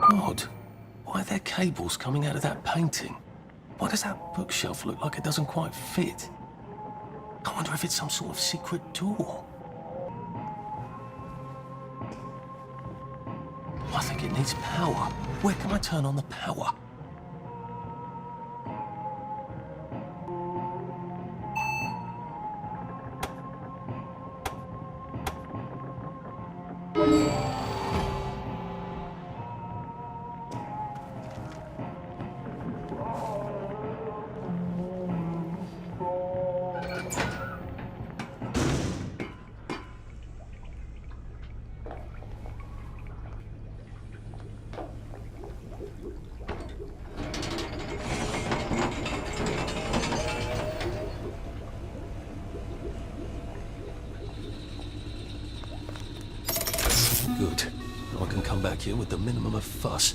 Odd. Why are there cables coming out of that painting? Why does that bookshelf look like it doesn't quite fit? I wonder if it's some sort of secret door. I think it needs power. Where can I turn on the power? Good. Now I can come back here with the minimum of fuss.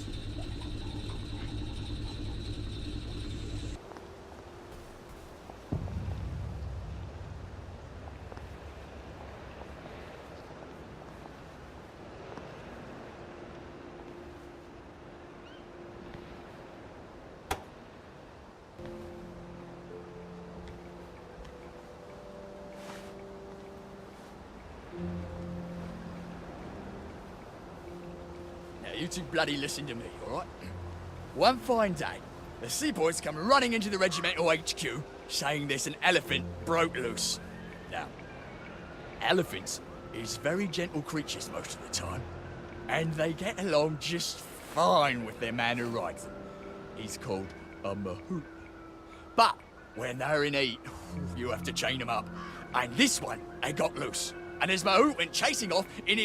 You two bloody listen to me, alright? One fine day, the seaboys come running into the regimental HQ, saying there's an elephant broke loose. Now, elephants is very gentle creatures most of the time, and they get along just fine with their man who rides them. He's called a mahout. But when they're in heat, you have to chain them up. And this one, they got loose. And his mahout went chasing off in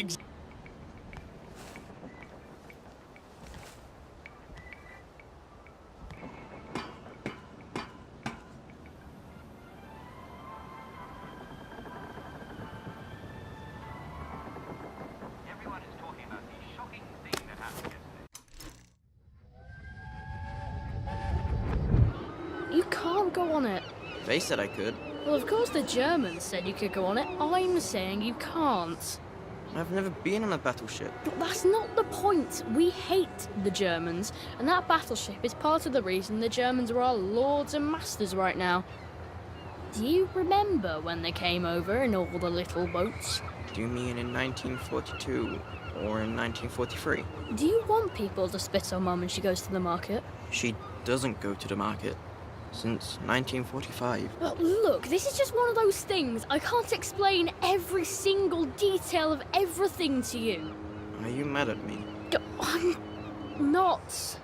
You can't go on it. They said I could. Well, of course the Germans said you could go on it. I'm saying you can't. I've never been on a battleship. But that's not the point. We hate the Germans, and that battleship is part of the reason the Germans are our lords and masters right now. Do you remember when they came over in all the little boats? Do you mean in 1942 or in 1943? Do you want people to spit on Mum when she goes to the market? She doesn't go to the market since 1945. But look, this is just one of those things. I can't explain every single detail of everything to you. Are you mad at me? I'm not.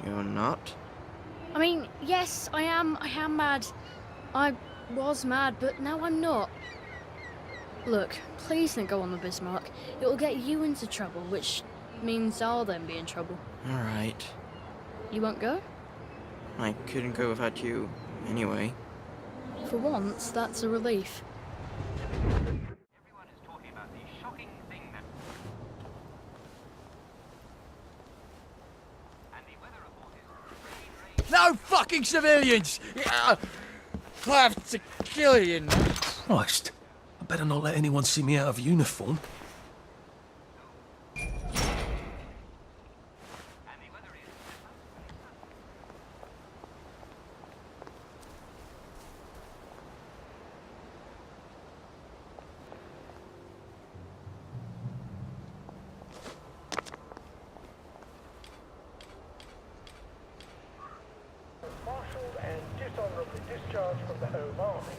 You're not? I mean, yes, I am mad. I was mad, but now I'm not. Look, please don't go on the Bismarck. It'll get you into trouble, which means I'll then be in trouble. Alright. You won't go? I couldn't go without you, anyway. For once, that's a relief. Everyone is talking about the shocking thing that... And the weather report is... No fucking civilians! I have to kill you now. Christ. I better not let anyone see me out of uniform. Marshalled and dishonorably discharged from the Home Army.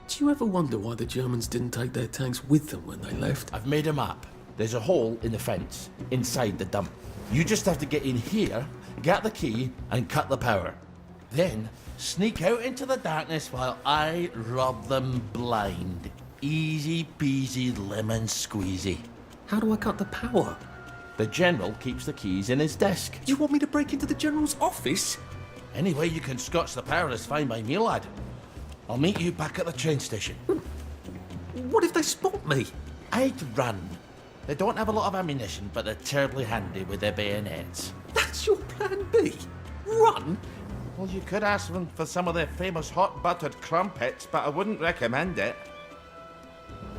Do you ever wonder why the Germans didn't take their tanks with them when they left? I've made a map. There's a hole in the fence inside the dump. You just have to get in here get the key and cut the power. Then sneak out into the darkness while I rob them blind. Easy peasy lemon squeezy. How do I cut the power? The General keeps the keys in his desk. You want me to break into the General's office? Any way you can scotch the power is fine by me, lad. I'll meet you back at the train station. What if they spot me? I'd run. They don't have a lot of ammunition, but they're terribly handy with their bayonets. That's your plan B? Run? Well, you could ask them for some of their famous hot buttered crumpets, but I wouldn't recommend it.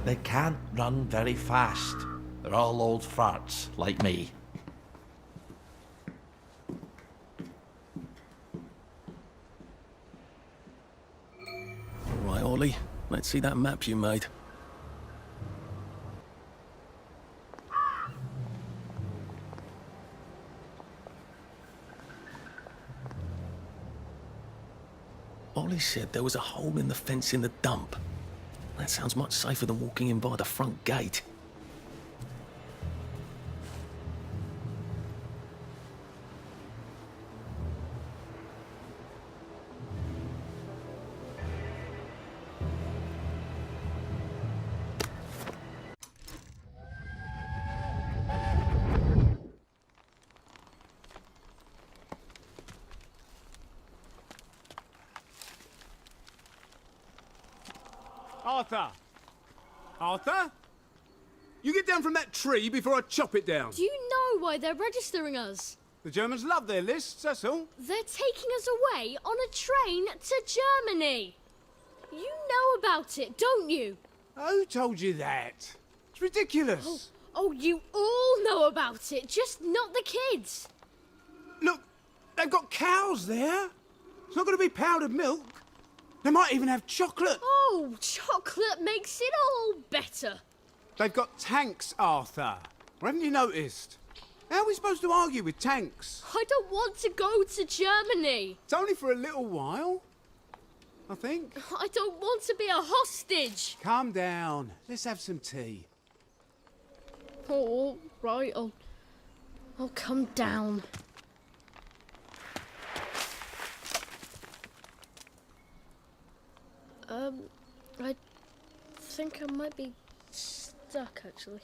They can't run very fast. They're all old farts, like me. All right, Ollie. Let's see that map you made. Ollie said there was a hole in the fence in the dump. That sounds much safer than walking in by the front gate. Arthur! Arthur? You get down from that tree before I chop it down. Do you know why they're registering us? The Germans love their lists, that's all. They're taking us away on a train to Germany. You know about it, don't you? Who told you that? It's ridiculous. Oh, you all know about it, just not the kids. Look, they've got cows there. It's not going to be powdered milk. They might even have chocolate. Oh, chocolate makes it all better. They've got tanks, Arthur. Or haven't you noticed? How are we supposed to argue with tanks? I don't want to go to Germany. It's only for a little while, I think. I don't want to be a hostage. Calm down. Let's have some tea. Oh, all right, I'll come down. I think I might be stuck, actually.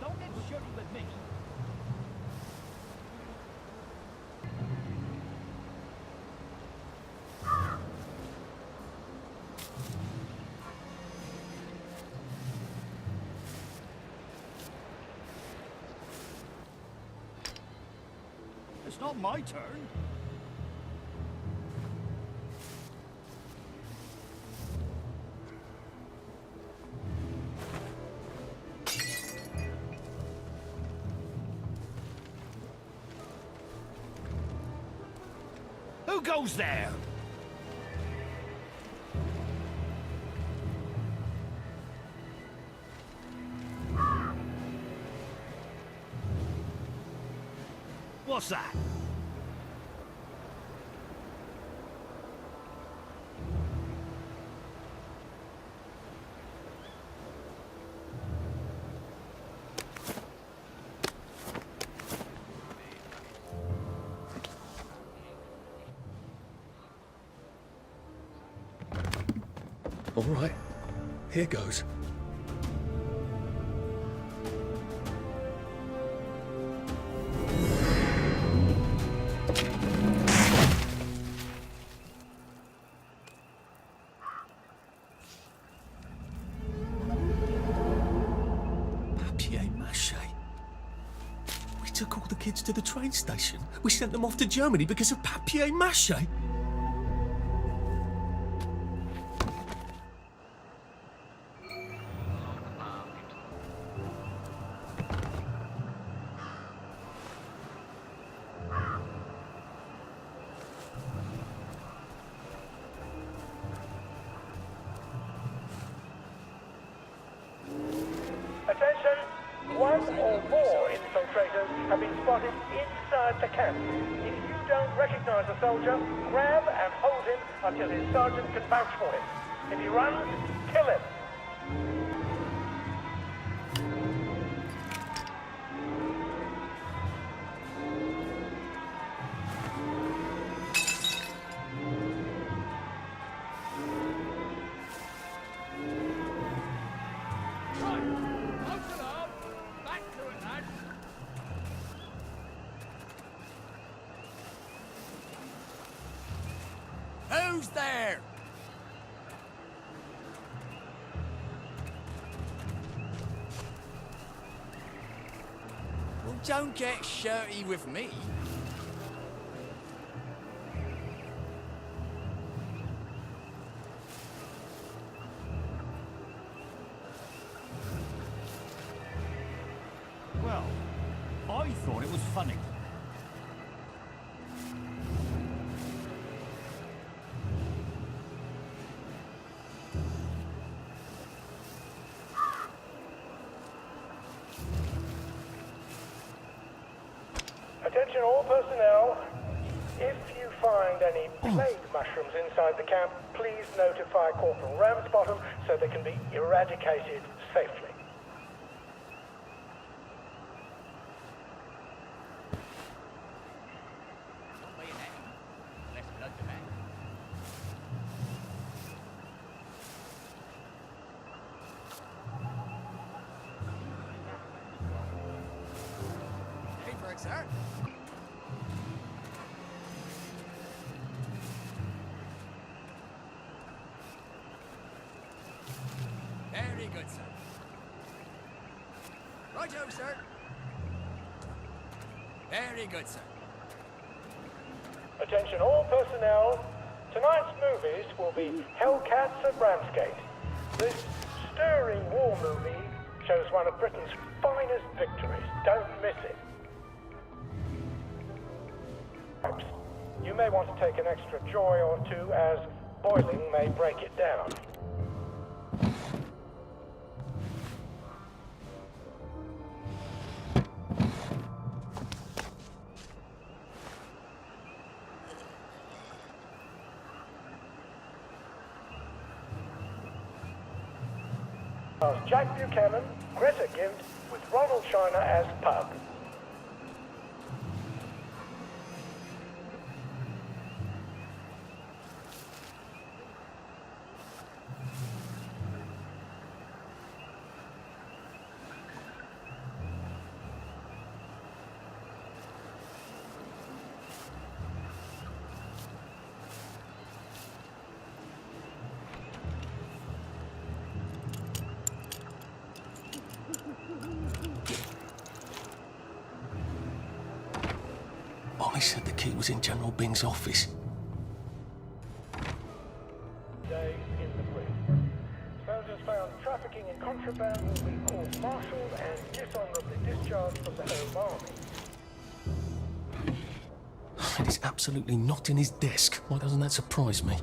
Don't get shirty with me. It's not my turn. Who goes there? What's that? All right, here goes. Papier-mâché. We took all the kids to the train station. We sent them off to Germany because of papier-mâché. Attention! One or more infiltrators have been spotted inside the camp. If you don't recognize a soldier, grab and hold him until his sergeant can vouch for him. If he runs, kill him. Who's there? Well, don't get shirty with me. Well, I thought it was funny. Attention all personnel. If you find any plague mushrooms inside the camp, please notify Corporal Ramsbottom so they can be eradicated safely. Not me now. Less blood demand. Ready for it, sir? Very good, sir. Righto, sir. Very good, sir. Attention all personnel. Tonight's movies will be Hellcats at Ramsgate. This stirring war movie shows one of Britain's finest victories. Don't miss it. You may want to take an extra joy or two as boiling may break it down. Jack Buchanan, Greta Gibbs, with Ronald Shiner as Pug. Ollie said the key was in General Bing's office. Day in the brief. Soldiers found trafficking in contraband will be court-martialed and dishonorably discharged from the Home Army. And he's absolutely not in his desk. Why doesn't that surprise me?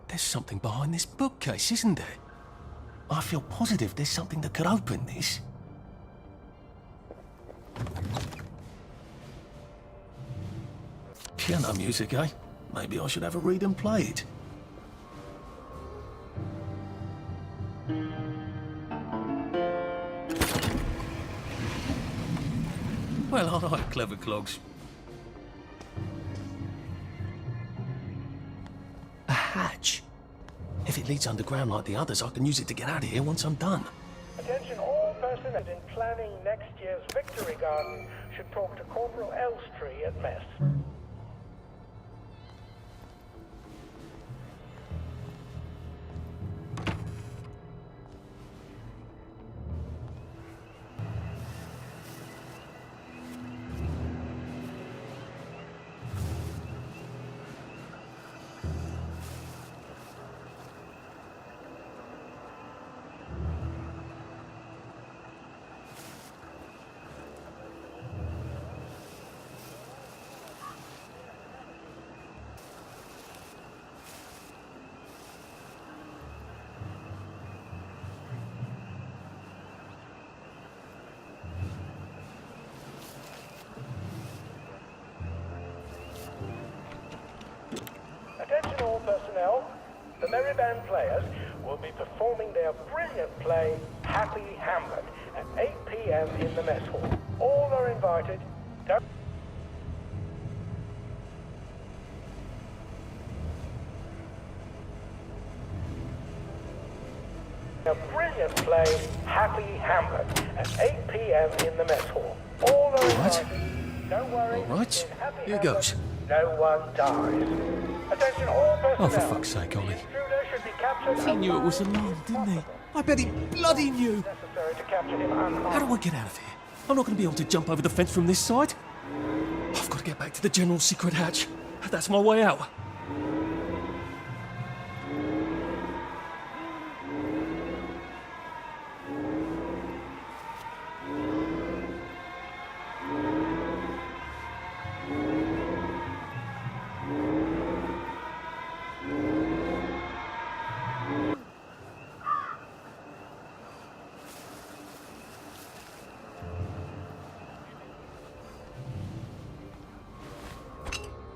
There's something behind this bookcase, isn't there? I feel positive there's something that could open this. Piano music, eh? Maybe I should have a read and play it. Well, all right, clever clogs. A hatch. If it leads underground like the others, I can use it to get out of here once I'm done. Attention all personnel in planning next year's Victory Garden should talk to Corporal Elstree at mess. all personnel. The Merry Band players will be performing their brilliant play, Happy Hamlet, at 8 p.m. in the mess hall. All are invited. Don't... A brilliant play, Happy Hamlet, at 8 p.m. in the mess hall. All are invited. Don't worry. All right. in Happy Here Hamlet, goes. No one dies. Attention all personnel. Oh, for fuck's sake, Ollie. The intruder should be captured He knew it was as alarmed, didn't he? I bet he bloody knew. necessary to capture him unharmed. How do I get out of here? I'm not going to be able to jump over the fence from this side. I've got to get back to the general secret hatch. That's my way out.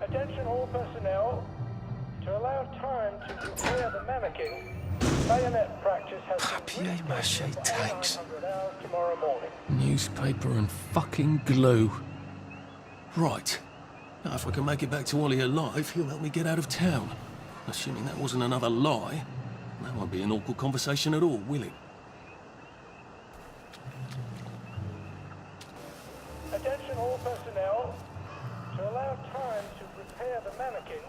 Attention all personnel. To allow time to prepare the mannequin, bayonet practice has been Papier-mâché tanks. 900 hours tomorrow morning. Newspaper and fucking glue. Right. Now, if I can make it back to Ollie alive, he'll help me get out of town. Assuming that wasn't another lie, that won't be an awkward conversation at all, will it? Attention all personnel. To allow time to prepare the mannequin,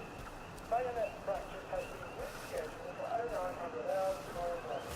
bayonet practice has been rescheduled for 0900 hours tomorrow morning.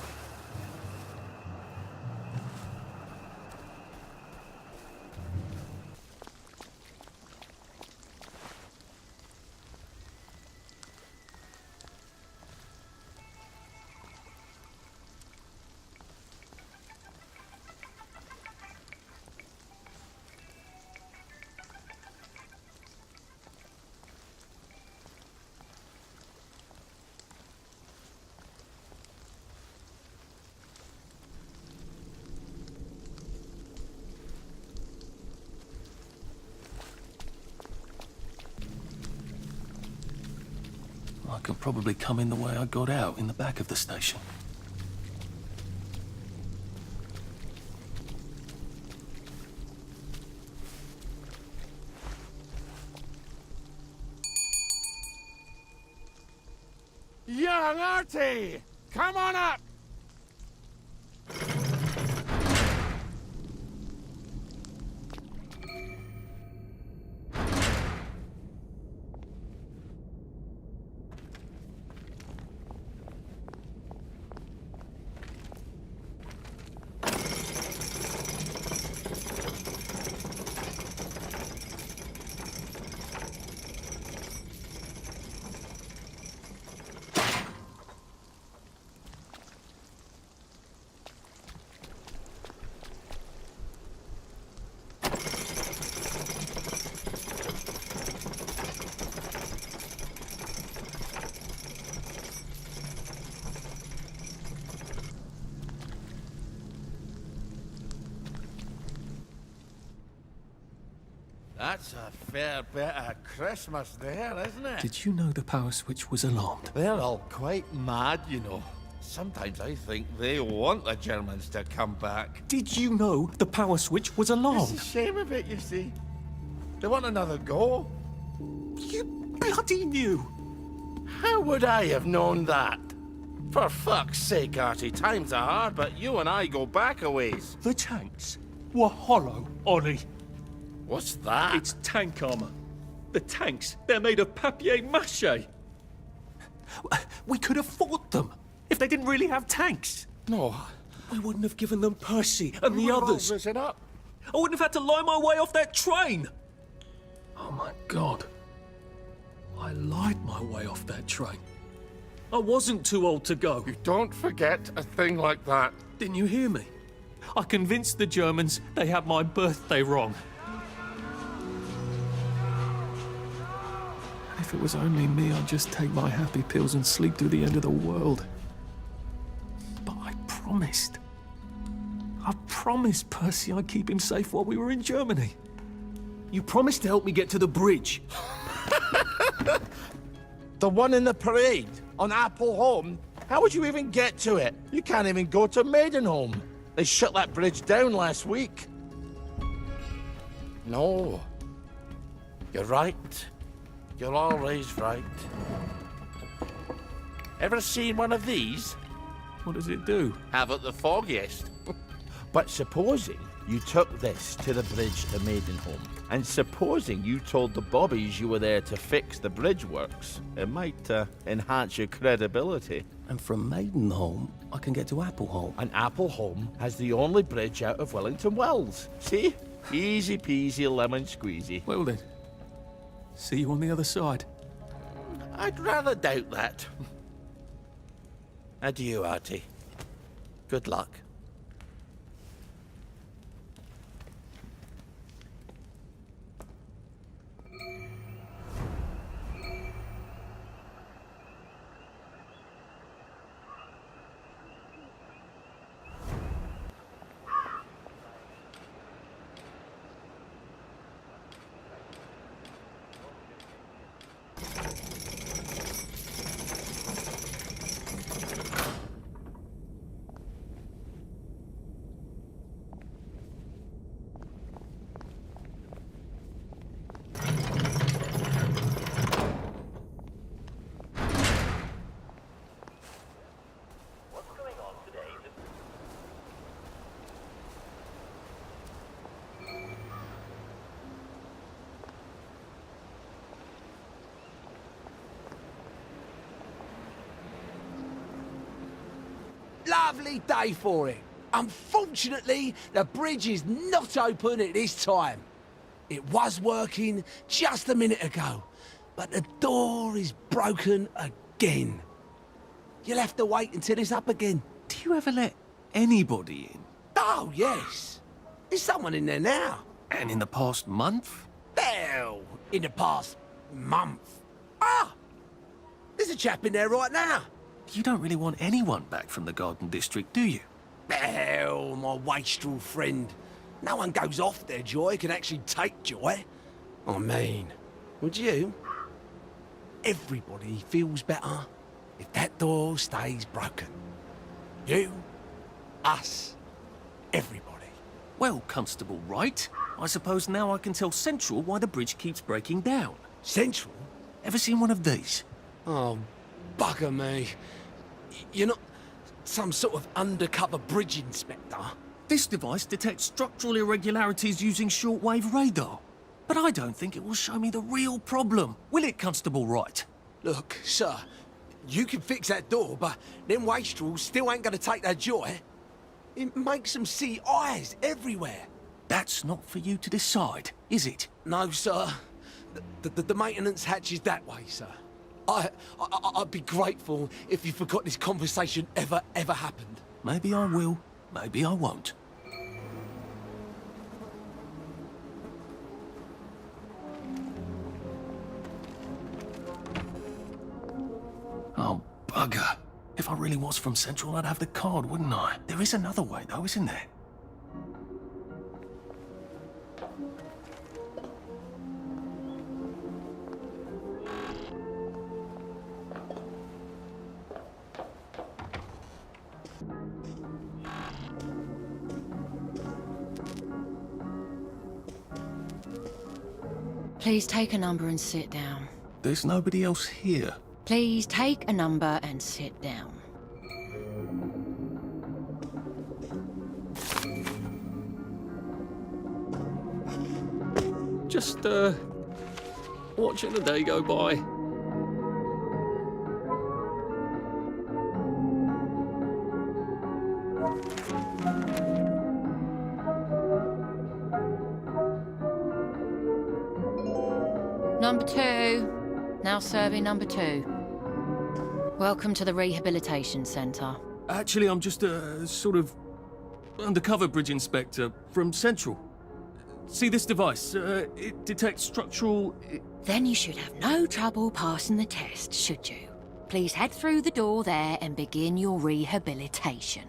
I could probably come in the way I got out, in the back of the station. Young Artie! Come on up! That's a fair bit of Christmas there, isn't it? Did you know the power switch was alarmed? They're all quite mad, you know. Sometimes I think they want the Germans to come back. Did you know the power switch was alarmed? It's a shame of it, you see. They want another go. You bloody knew! How would I have known that? For fuck's sake, Artie, times are hard, but you and I go back a ways. The tanks were hollow, Ollie. What's that? It's tank armor. The tanks, they're made of papier-mâché. We could have fought them if they didn't really have tanks. No. We wouldn't have given them Percy and the We're all others. risen up. I wouldn't have had to lie my way off that train. Oh my God. I lied my way off that train. I wasn't too old to go. You don't forget a thing like that. Didn't you hear me? I convinced the Germans they had my birthday wrong. If it was only me, I'd just take my happy pills and sleep through the end of the world. But I promised. I promised Percy I'd keep him safe while we were in Germany. You promised to help me get to the bridge. The one in the parade on Apple Home? How would you even get to it? You can't even go to Maidenholm. They shut that bridge down last week. No. You're right. You're always right. Ever seen one of these? What does it do? Haven't the foggiest. But supposing you took this to the bridge to Maidenholm, and supposing you told the bobbies you were there to fix the bridge works, it might enhance your credibility. And from Maidenholm, I can get to Appleholm. And Appleholm has the only bridge out of Wellington Wells. See? Easy peasy lemon squeezy. Well then, see you on the other side. I'd rather doubt that. Adieu, Artie. Good luck. Lovely day for it. Unfortunately, the bridge is not open at this time. It was working just a minute ago, but the door is broken again. You'll have to wait until it's up again. Do you ever let anybody in? Oh, yes. There's someone in there now. And in the past month? Well, in the past month. Ah! There's a chap in there right now. You don't really want anyone back from the Garden District, do you? Well, my wastrel friend. No one goes off their joy, can actually take joy. I mean, would you? Everybody feels better if that door stays broken. You, us, everybody. Well, Constable Wright, I suppose now I can tell Central why the bridge keeps breaking down. Central? Ever seen one of these? Oh, bugger me. You're not some sort of undercover bridge inspector? This device detects structural irregularities using shortwave radar. But I don't think it will show me the real problem. Will it, Constable Wright? Look, sir, you can fix that door, but them wastrels still ain't gonna take their joy. It makes them see eyes everywhere. That's not for you to decide, is it? No, sir. The maintenance hatch is that way, sir. I'd be grateful if you forgot this conversation ever happened. Maybe I will, maybe I won't. Oh, bugger. If I really was from Central, I'd have the card, wouldn't I? There is another way, though, isn't there? Please take a number and sit down. There's nobody else here. Please take a number and sit down. Just, watching the day go by. Number 2. Now serving number 2. Welcome to the Rehabilitation Centre. Actually, I'm just a sort of undercover bridge inspector from Central. See this device? It detects structural... Then you should have no trouble passing the test, should you? Please head through the door there and begin your rehabilitation.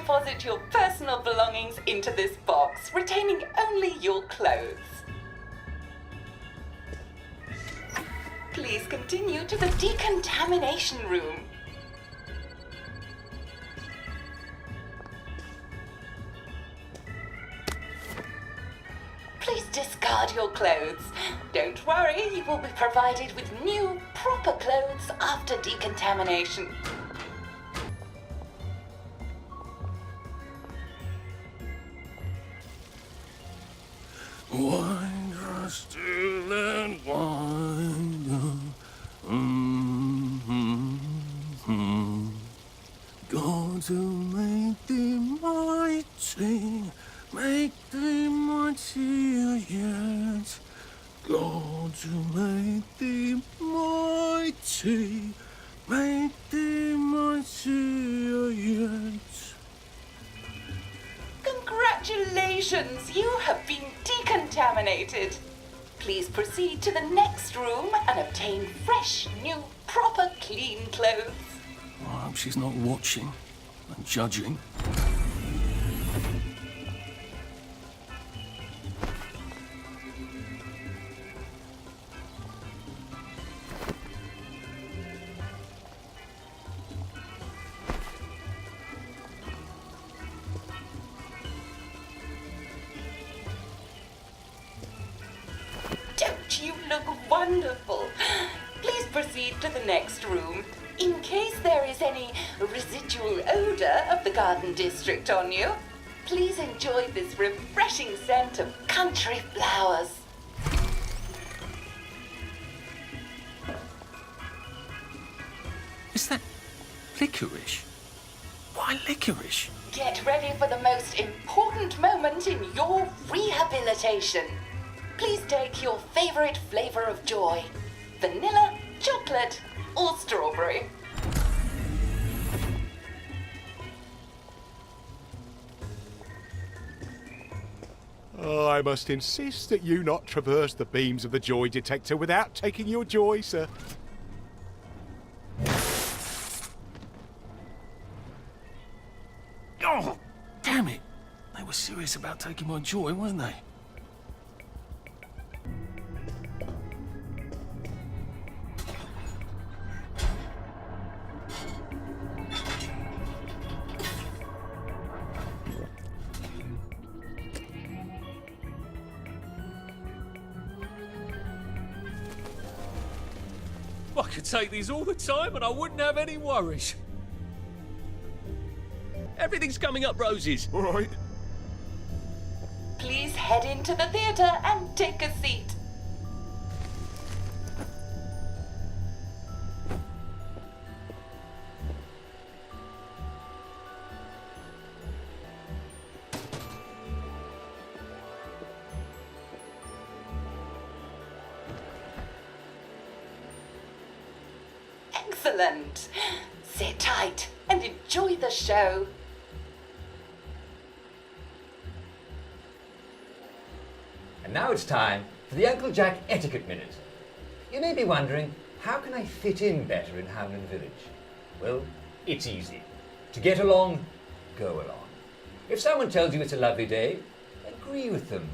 deposit your personal belongings into this box, retaining only your clothes. Please continue to the decontamination room. Please discard your clothes. Don't worry, you will be provided with new, proper clothes after decontamination. Wind us still and wind. God to make thee mighty, make thee mightier yet. God to make thee mighty, make thee mightier yet. Congratulations, you have been decontaminated. Please proceed to the next room and obtain fresh, new, proper, clean clothes. I hope she's not watching and judging. Don't you look wonderful? Please proceed to the next room. In case there is any residual odor of the Garden District on you, please enjoy this refreshing scent of country flowers. Is that licorice? Why licorice? Get ready for the most important moment in your rehabilitation. Please take your favorite flavor of joy: vanilla, chocolate, or strawberry. Oh, I must insist that you not traverse the beams of the joy detector without taking your joy, sir. Oh, damn it. They were serious about taking my joy, weren't they? I could take these all the time and I wouldn't have any worries. Everything's coming up roses. All right. Please head into the theater and take a seat. Excellent. Sit tight and enjoy the show. And now it's time for the Uncle Jack Etiquette Minute. You may be wondering, how can I fit in better in Hamlin Village? Well, it's easy. To get along, go along. If someone tells you it's a lovely day, agree with them.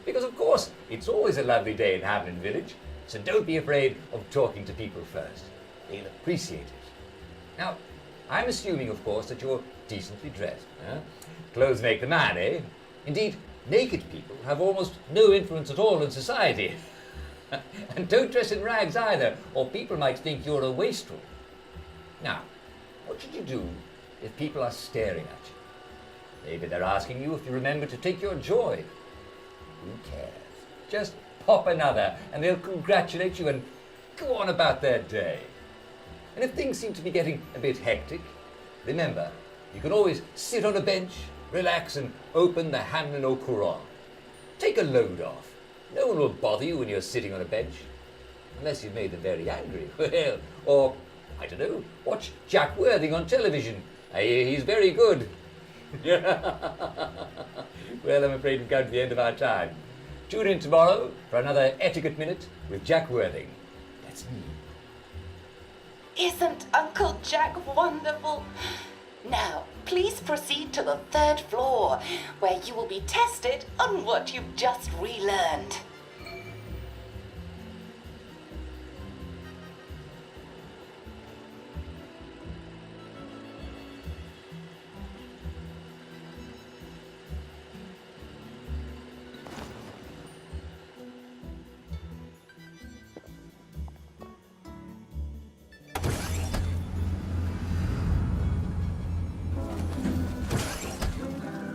Because of course, it's always a lovely day in Hamlin Village, so don't be afraid of talking to people first. They'll appreciate it. Now, I'm assuming, of course, that you're decently dressed. Huh? Clothes make the man, eh? Indeed, naked people have almost no influence at all in society. And don't dress in rags either, or people might think you're a wastrel. Now, what should you do if people are staring at you? Maybe they're asking you if you remember to take your joy. Who cares? Just pop another, and they'll congratulate you and go on about their day. And if things seem to be getting a bit hectic, remember, you can always sit on a bench, relax and open the Hamlin au Courant. Take a load off. No one will bother you when you're sitting on a bench. Unless you've made them very angry. Well, or, I don't know, watch Jack Worthing on television. I hear he's very good. Well, I'm afraid we've come to the end of our time. Tune in tomorrow for another Etiquette Minute with Jack Worthing. That's me. Isn't Uncle Jack wonderful? Now, please proceed to the 3rd floor, where you will be tested on what you've just relearned.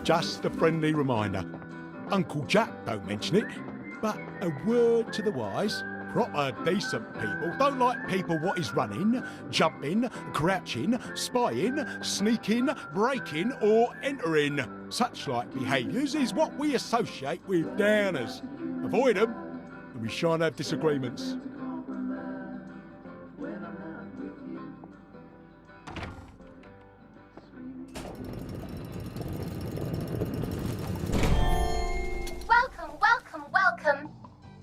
Just a friendly reminder. Uncle Jack don't mention it, but a word to the wise. Proper decent people don't like people what is running, jumping, crouching, spying, sneaking, breaking or entering. Such like behaviours is what we associate with downers. Avoid them and we shan't have disagreements. Welcome.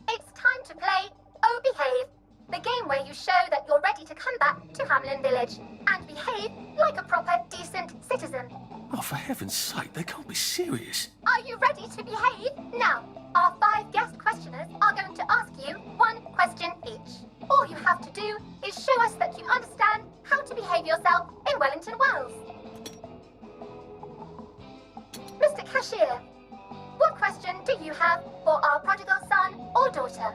It's time to play Oh Behave, the game where you show that you're ready to come back to Hamlin Village and behave like a proper, decent citizen. Oh, for heaven's sake, they can't be serious. Are you ready to behave? Now, our 5 guest questioners are going to ask you 1 question each. All you have to do is show us that you understand how to behave yourself in Wellington Wells. Mr. Cashier, what question do you have for our prodigal son or daughter?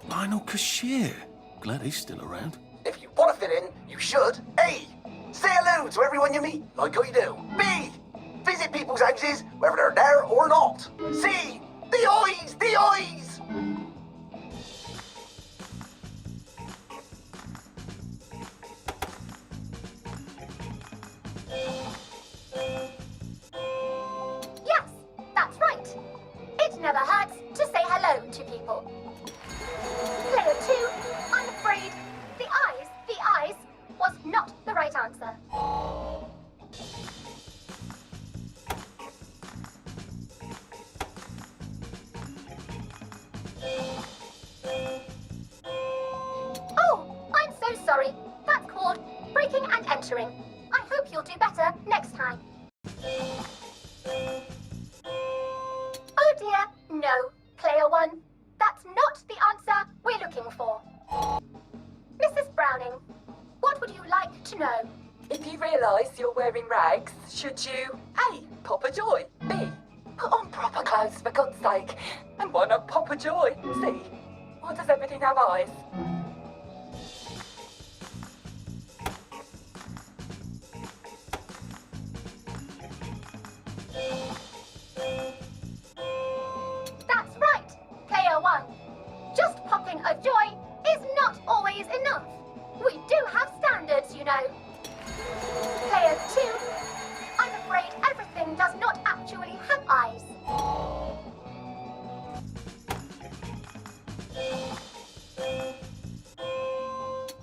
Lionel Cashier. Glad he's still around. If you want to fit in, you should. A. Say hello to everyone you meet, like I do. B. Visit people's houses, whether they're there or not. C. The eyes! The eyes! Yes, that's right. It never hurts to say hello to people. Player 2, I'm afraid the eyes was not the right answer. Oh, I'm so sorry. That's called breaking and entering. I hope you'll do better next time. Oh dear, no. Player 1, that's not the answer we're looking for. Mrs. Browning, what would you like to know? If you realise you're wearing rags, should you A. Pop a joy, B. Put on proper clothes for God's sake, and why not pop a joy? C. Why does everything have eyes? That's right, Player 1. Just popping a joy is not always enough. We do have standards, you know. Player 2, I'm afraid everything does not actually have eyes.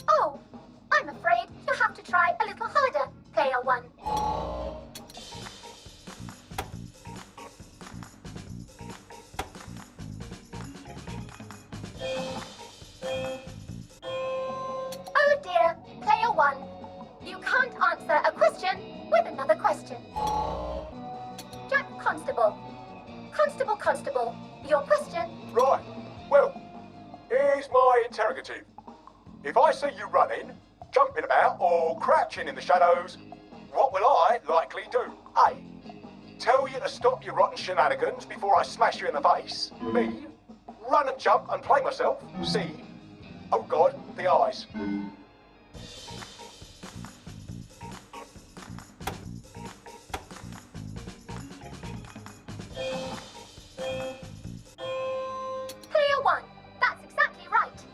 Oh, I'm afraid you have to try a little harder, Player 1. Oh dear, Player 1. You can't answer a question with another question. Jack Constable. Constable, your question? Right. Well, here's my interrogative. If I see you running, jumping about, or crouching in the shadows, what will I likely do? A. Tell you to stop your rotten shenanigans before I smash you in the face. B. Run and jump and play myself. C. Oh God, the eyes. Player 1, that's exactly right.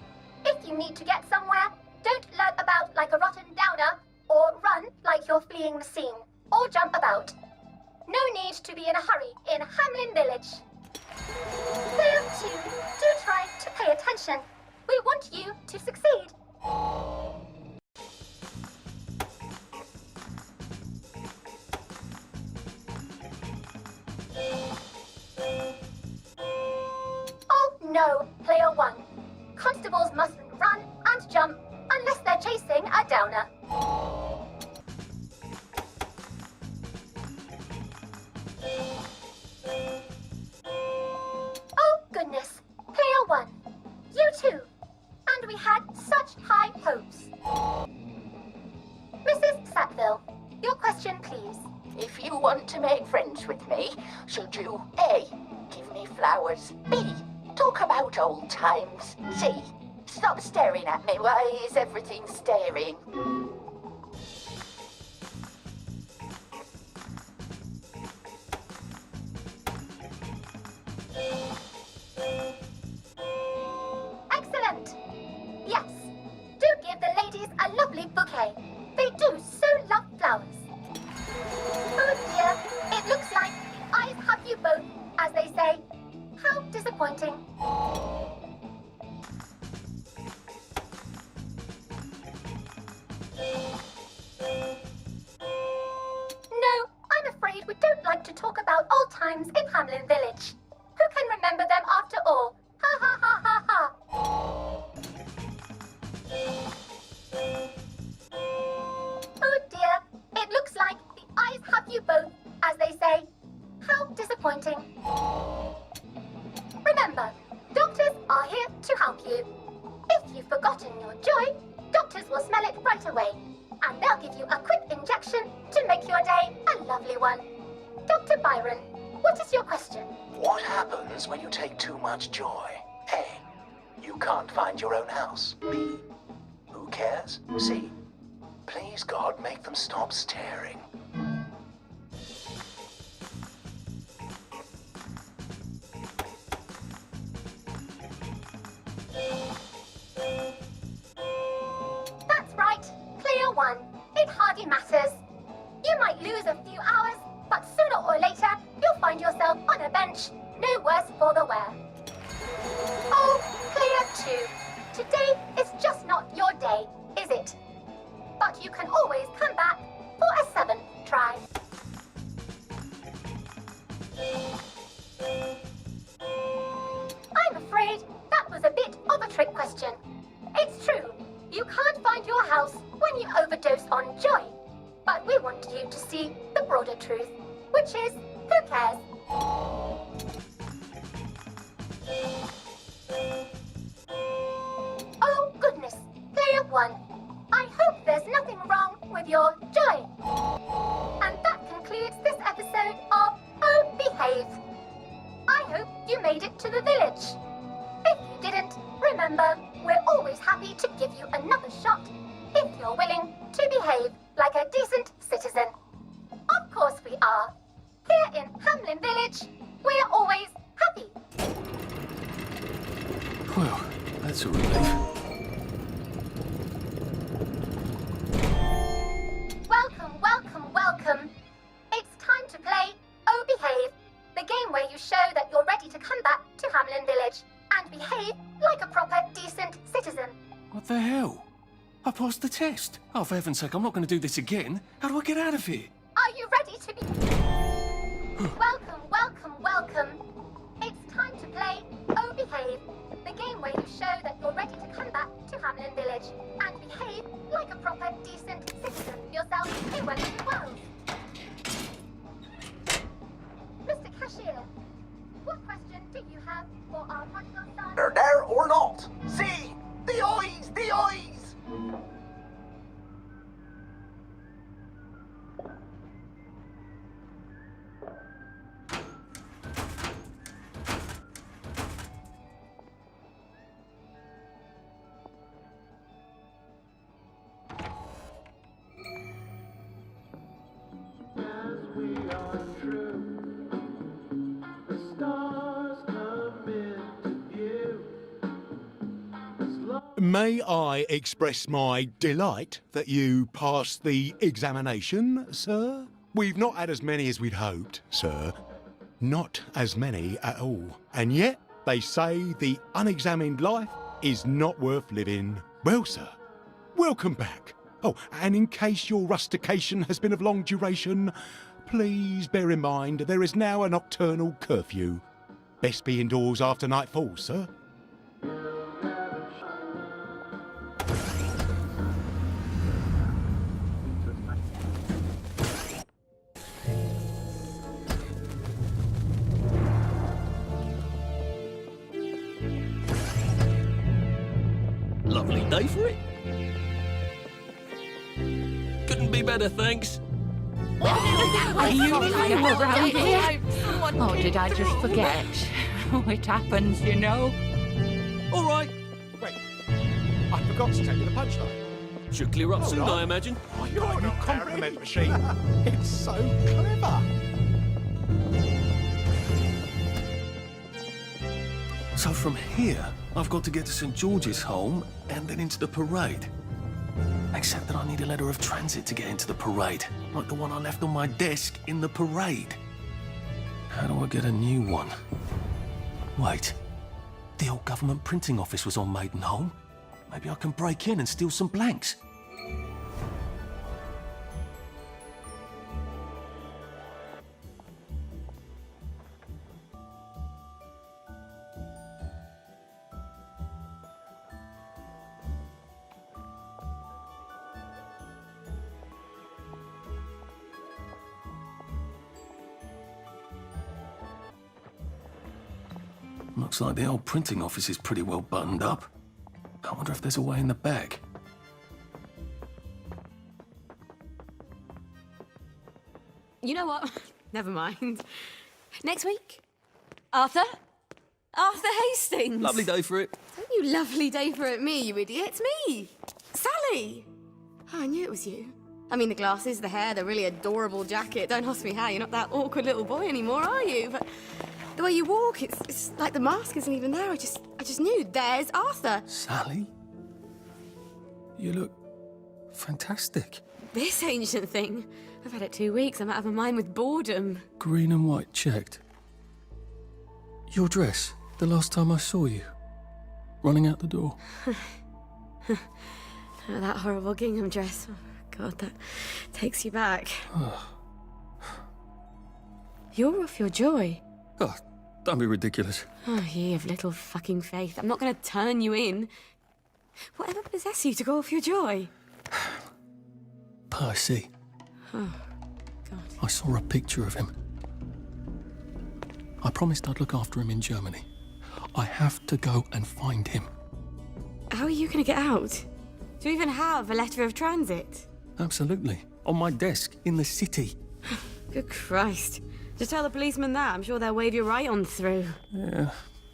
If you need to get somewhere, don't lurk about like a rotten downer, or run like you're fleeing the scene, or jump about. No need to be in a hurry in Hamlin Village. Player 2, do try to pay attention. We want you to succeed. Oh no, Player 1. Constables mustn't run and jump unless they're chasing a downer. question, please. If you want to make friends with me, should you A. give me flowers, B. talk about old times, C. stop staring at me, why is everything staring? Excellent! Yes, do give the ladies a lovely bouquet. They do so love flowers. Oh dear, it looks like the eyes have you both, as they say. How disappointing. No, I'm afraid we don't like to talk about old times in Hamlin Village. Who can remember them after all? Ha ha ha ha ha. Oh dear, it looks like the eyes have you both, as they say. How disappointing. Remember, doctors are here to help you. If you've forgotten your joy, doctors will smell it right away, and they'll give you a quick injection to make your day a lovely one. Dr. Byron, what is your question? What happens when you take too much joy? A. You can't find your own house. B. Who cares? C. Please, God, make them stop staring. That's right. Clear one. It hardly matters. You might lose a few hours, but sooner or later, you'll find yourself on a bench, no worse for the wear. Oh, clear two. Today is just not your day, is it? But you can always come back for a seventh try. I'm afraid that was a bit of a trick question. It's true, you can't find your house when you overdose on joy. But we want you to see the broader truth, which is, who cares? Oh, goodness, clear one. I hope there's nothing wrong with your joy. And that concludes this episode of Oh, Behave. I hope you made it to the village. If you didn't, remember, we're always happy to give you another shot if you're willing to behave like a decent citizen. Of course we are. Here in Hamlin Village, we're always happy. Well, that's a relief. Welcome, welcome, welcome. It's time to play Oh Behave, the game where you show that you're ready to come back to Hamlin Village and behave like a proper, decent citizen. What the hell? I passed the test. Oh, for heaven's sake, I'm not going to do this again. How do I get out of here? Are you ready to be... Welcome, welcome, welcome. It's time to play Oh Behave, the game where you show that you're ready to come back to Hamlin Village and behave like a proper, decent citizen yourself in Wellington Wells. Mr. Cashier, what question do you have for our prodigal son? They're there or not? See! The eyes! The eyes! May I express my delight that you passed the examination, sir? We've not had as many as we'd hoped, sir. Not as many at all. And yet, they say the unexamined life is not worth living. Well, sir, welcome back. Oh, and in case your rustication has been of long duration, please bear in mind there is now a nocturnal curfew. Best be indoors after nightfall, sir. Lovely day for it. Couldn't be better, thanks. Are you lying around here? Oh, did I just forget? Oh, it happens, you know. All right. Wait, I forgot to tell you the punchline. Should clear up soon, Hold on. I imagine. I got a new compliment machine. It's so clever. So from here, I've got to get to St. George's home and then into the parade. Except that I need a letter of transit to get into the parade, like the one I left on my desk in the parade. How do I get a new one? Wait, the old government printing office was on Maidenholm. Maybe I can break in and steal some blanks. Looks like the old printing office is pretty well buttoned up. I wonder if there's a way in the back. You know what? Never mind. Next week, Arthur? Arthur Hastings! Lovely day for it. Don't you lovely day for it, me, you idiot. It's me! Sally! Oh, I knew it was you. I mean, the glasses, the hair, the really adorable jacket. Don't ask me how. You're not that awkward little boy anymore, are you? But the way you walk, it's like the mask isn't even there. I just knew. There's Arthur. Sally? You look fantastic. This ancient thing. I've had it 2 weeks. I'm out of my mind with boredom. Green and white checked. Your dress, the last time I saw you. Running out the door. Oh, that horrible gingham dress. Oh, God, that takes you back. You're off your joy. Oh, don't be ridiculous. Oh, ye of little fucking faith. I'm not going to turn you in. Whatever possessed you to go off your joy? Percy. Oh, God. I saw a picture of him. I promised I'd look after him in Germany. I have to go and find him. How are you going to get out? Do you even have a letter of transit? Absolutely. On my desk, in the city. Good Christ. Just tell the policeman that. I'm sure they'll wave you right on through. Yeah,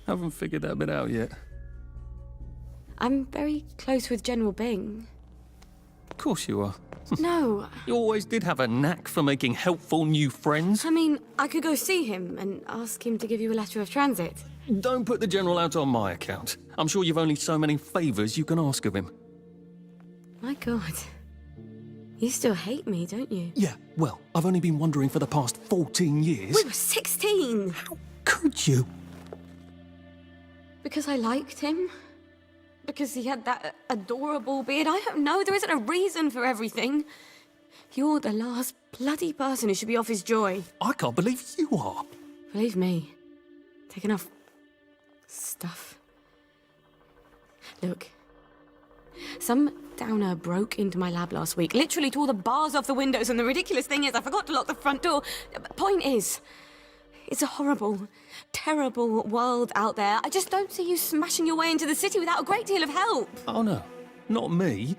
haven't figured that bit out yet. I'm very close with General Bing. Of course you are. No. You always did have a knack for making helpful new friends. I mean, I could go see him and ask him to give you a letter of transit. Don't put the General out on my account. I'm sure you've only so many favours you can ask of him. My God. You still hate me, don't you? Yeah, well, I've only been wondering for the past 14 years. We were 16! How could you? Because I liked him? Because he had that adorable beard? I don't know. There isn't a reason for everything. You're the last bloody person who should be off his joy. I can't believe you are. Believe me. Take enough stuff. Look. Some downer broke into my lab last week, literally tore the bars off the windows, and the ridiculous thing is I forgot to lock the front door. Point is, it's a horrible, terrible world out there. I just don't see you smashing your way into the city without a great deal of help. Oh no, not me.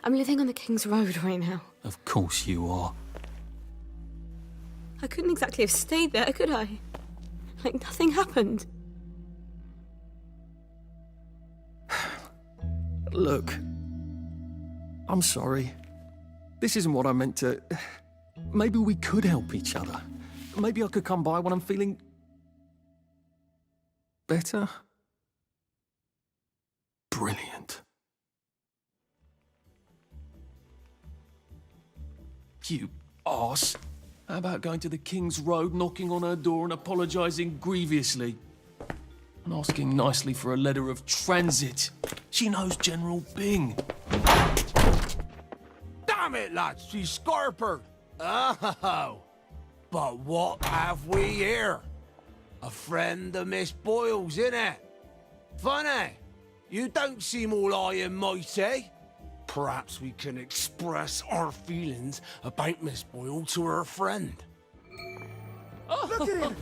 I'm living on the King's Road right now. Of course you are. I couldn't exactly have stayed there, could I? Like nothing happened. Look, I'm sorry. This isn't what I meant to... Maybe we could help each other. Maybe I could come by when I'm feeling... better? Brilliant. You arse. How about going to the King's Road, knocking on her door and apologising grievously? And asking nicely for a letter of transit. She knows General Bing. Damn it, lads, she's scarpered. Oh, but what have we here? A friend of Miss Boyle's, innit? Funny, you don't seem all high and mighty. Perhaps we can express our feelings about Miss Boyle to her friend. Oh. Look at him!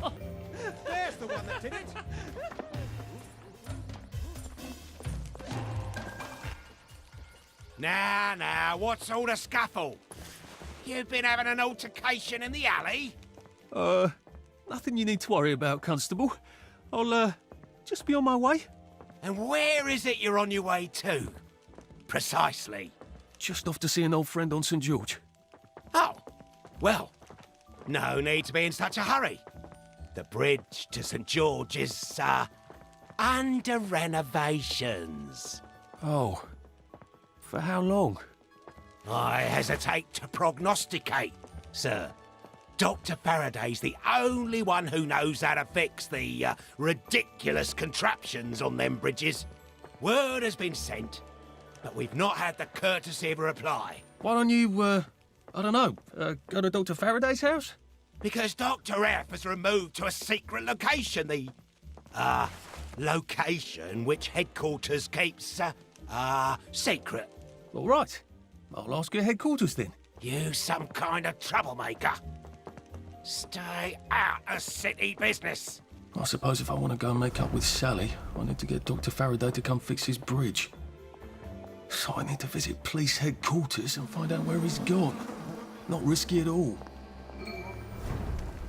There's the one that did it. Nah, what's all the scuffle? You've been having an altercation in the alley? Nothing you need to worry about, Constable. I'll, just be on my way. And where is it you're on your way to? Precisely. Just off to see an old friend on St. George. Oh, well, no need to be in such a hurry. The bridge to St. George is, under renovations. Oh. For how long? I hesitate to prognosticate, sir. Dr. Faraday's the only one who knows how to fix the ridiculous contraptions on them bridges. Word has been sent, but we've not had the courtesy of a reply. Why don't you, I don't know, go to Dr. Faraday's house? Because Dr. F has removed to a secret location, the, location which headquarters keeps, secret. All right. I'll ask your headquarters then. You some kind of troublemaker. Stay out of city business. I suppose if I want to go and make up with Sally, I need to get Dr. Faraday to come fix his bridge. So I need to visit police headquarters and find out where he's gone. Not risky at all.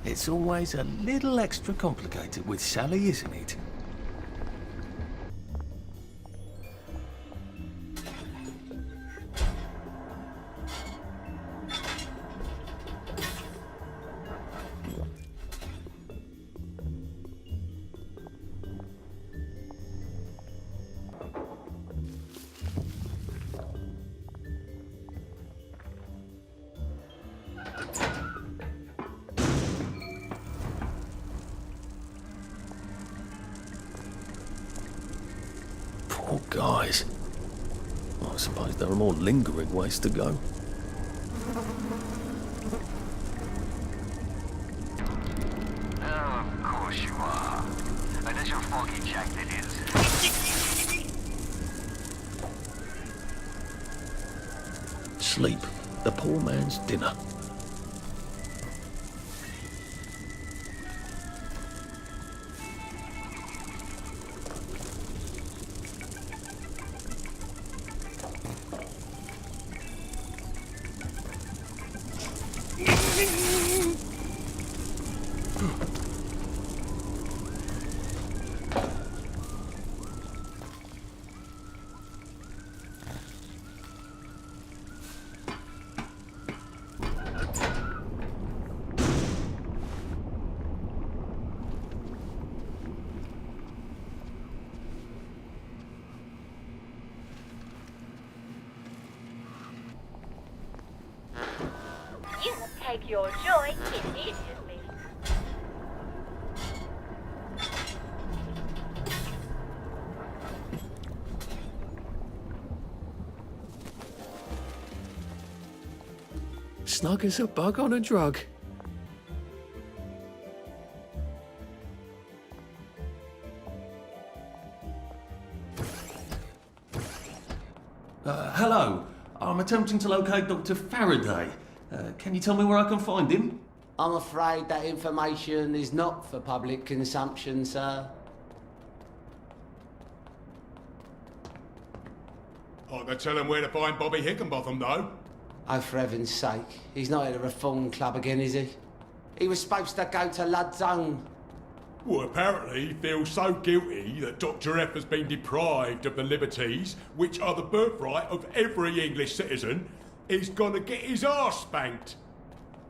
It's always a little extra complicated with Sally, isn't it? Poor guys. I suppose there are more lingering ways to go. Oh, of course you are. And that's your foggy Jack that is. Sleep. The poor man's dinner. You will take your joy immediately. Snug as a bug on a drug. Hello. I'm attempting to locate Dr. Faraday. Can you tell me where I can find him? I'm afraid that information is not for public consumption, sir. I can tell him where to find Bobby Hickenbotham, though. Oh, for heaven's sake. He's not at a reform club again, is he? He was supposed to go to Lud's Own. Well, apparently he feels so guilty that Dr. F has been deprived of the liberties which are the birthright of every English citizen. He's gonna get his arse spanked.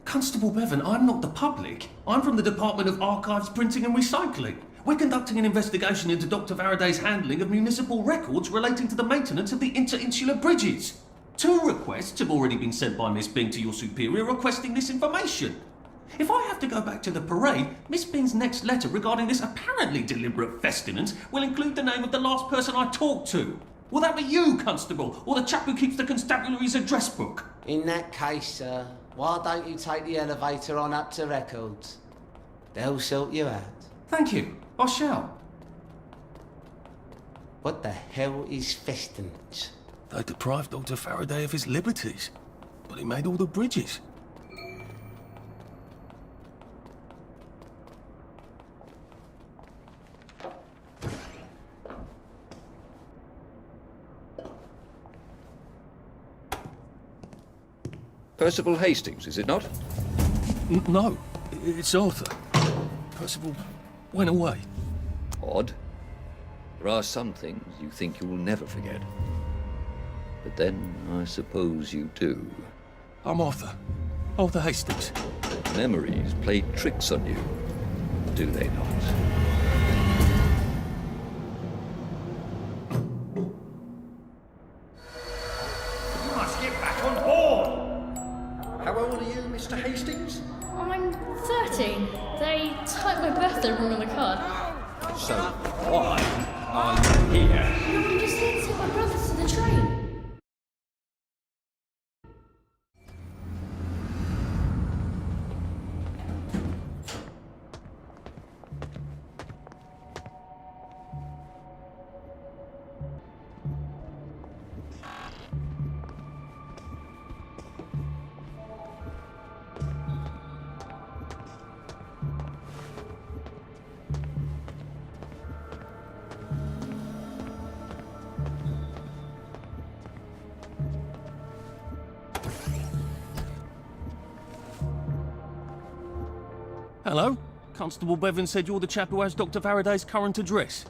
Constable Bevan, I'm not the public. I'm from the Department of Archives, Printing and Recycling. We're conducting an investigation into Dr. Faraday's handling of municipal records relating to the maintenance of the interinsular bridges. 2 requests have already been sent by Miss Bing to your superior requesting this information. If I have to go back to the parade, Miss Bing's next letter regarding this apparently deliberate festinance will include the name of the last person I talked to. Will that be you, Constable, or the chap who keeps the constabulary's address book? In that case, sir, why don't you take the elevator on up to records? They'll sort you out. Thank you. I shall. What the hell is festinance? They deprived Dr. Faraday of his liberties, but he made all the bridges. Percival Hastings, is it not? No, it's Arthur. Percival went away. Odd. There are some things you think you will never forget. But then, I suppose you do. I'm Arthur. Arthur Hastings. Memories play tricks on you, do they not? You must get back on board! How old are you, Mr. Hastings? I'm 13. They typed my birthday wrong on the card. So, why are you here? No, I'm just here to take my brothers to the train. Hello? Constable Bevan said you're the chap who has Dr. Faraday's current address.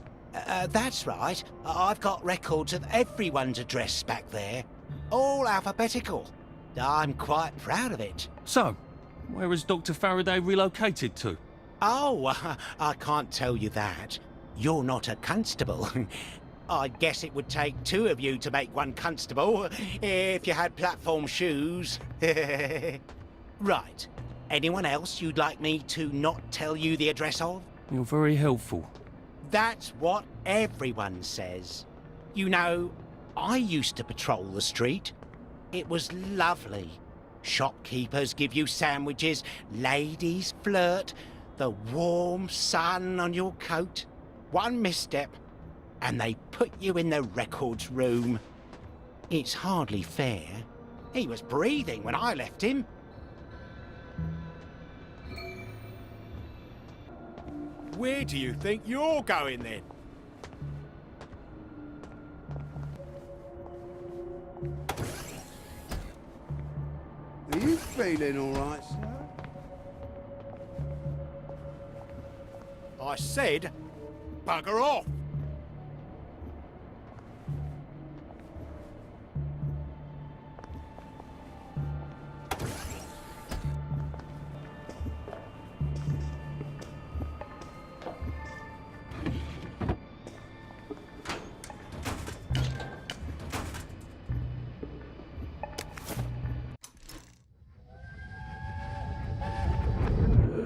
That's right. I've got records of everyone's address back there. All alphabetical. I'm quite proud of it. So, where has Dr. Faraday relocated to? Oh, I can't tell you that. You're not a constable. I guess it would take two of you to make one constable, if you had platform shoes. Right. Anyone else you'd like me to not tell you the address of? You're very helpful. That's what everyone says. You know, I used to patrol the street. It was lovely. Shopkeepers give you sandwiches, ladies flirt, the warm sun on your coat. One misstep, and they put you in the records room. It's hardly fair. He was breathing when I left him. Where do you think you're going then? Are you feeling all right, sir? I said, bugger off!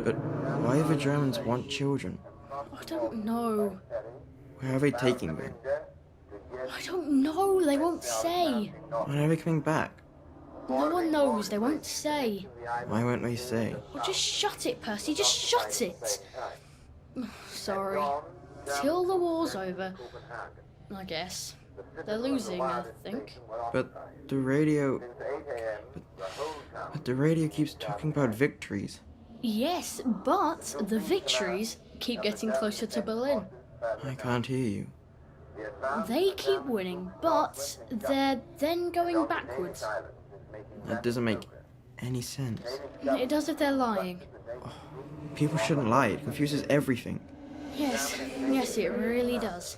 But why do the Germans want children? I don't know. Where are they taking them? I don't know. They won't say. When are they coming back? No one knows. They won't say. Why won't they say? Well, just shut it, Percy. Just shut it. Sorry. Till the war's over. I guess. They're losing, I think. But the radio... But the radio keeps talking about victories. Yes, but the victories keep getting closer to Berlin. I can't hear you. They keep winning, but they're then going backwards. That doesn't make any sense. It does if they're lying. People shouldn't lie. It confuses everything. Yes, yes, it really does.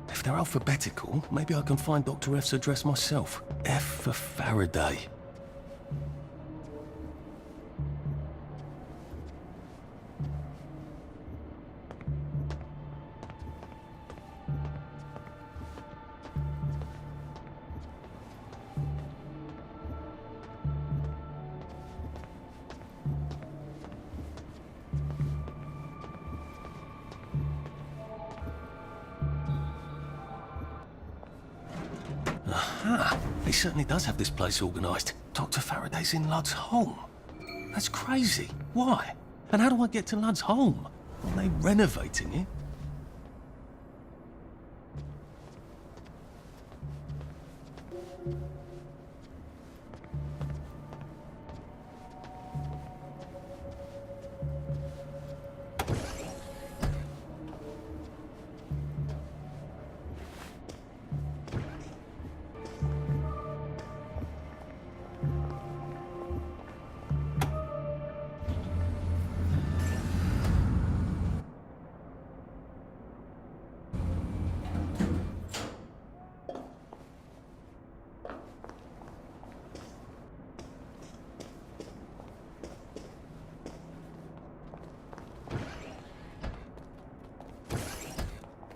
If they're alphabetical, maybe I can find Dr. F's address myself. F for Faraday. Ah, he certainly does have this place organised. Dr. Faraday's in Lud's home. That's crazy. Why? And how do I get to Lud's home? Are they renovating it?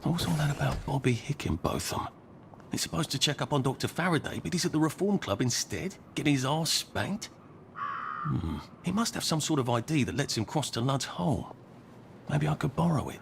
What's all that about Bobby Hickenbotham? He's supposed to check up on Dr. Faraday, but he's at the Reform Club instead, getting his arse spanked? He must have some sort of ID that lets him cross to Lud's home. Maybe I could borrow it.